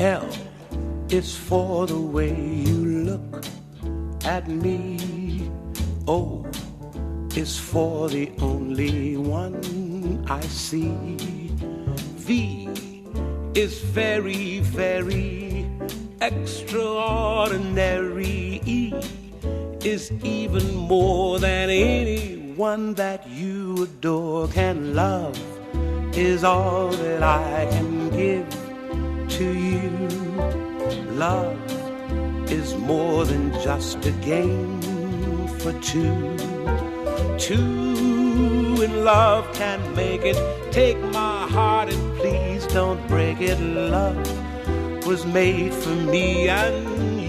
L is for the way you look at me. O is for the only one I see. V is very, very extraordinary. E is even more than anyone that you adore can love, is all that I can give to you. Love is more than just a game for two. Two in love can make it. Take my heart and please don't break it. Love was made for me and